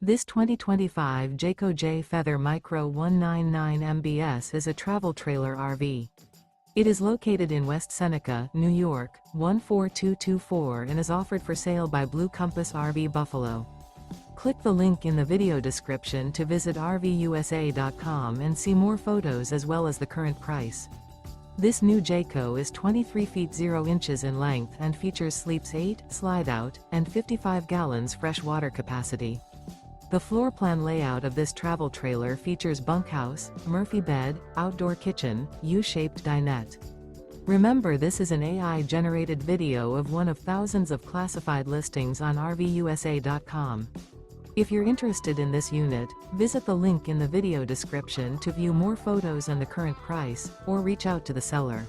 This 2025 Jayco Jay Feather Micro 199 MBS is a travel trailer RV. It is located in West Seneca, New York, 14224 and is offered for sale by Blue Compass RV Buffalo. Click the link in the video description to visit RVUSA.com and see more photos as well as the current price. This new Jayco is 23 feet 0 inches in length and features sleeps 8, slide-out, and 55 gallons fresh water capacity. The floor plan layout of this travel trailer features bunkhouse, Murphy bed, outdoor kitchen, U-shaped dinette. Remember, this is an AI-generated video of one of thousands of classified listings on RVUSA.com. If you're interested in this unit, visit the link in the video description to view more photos and the current price, or reach out to the seller.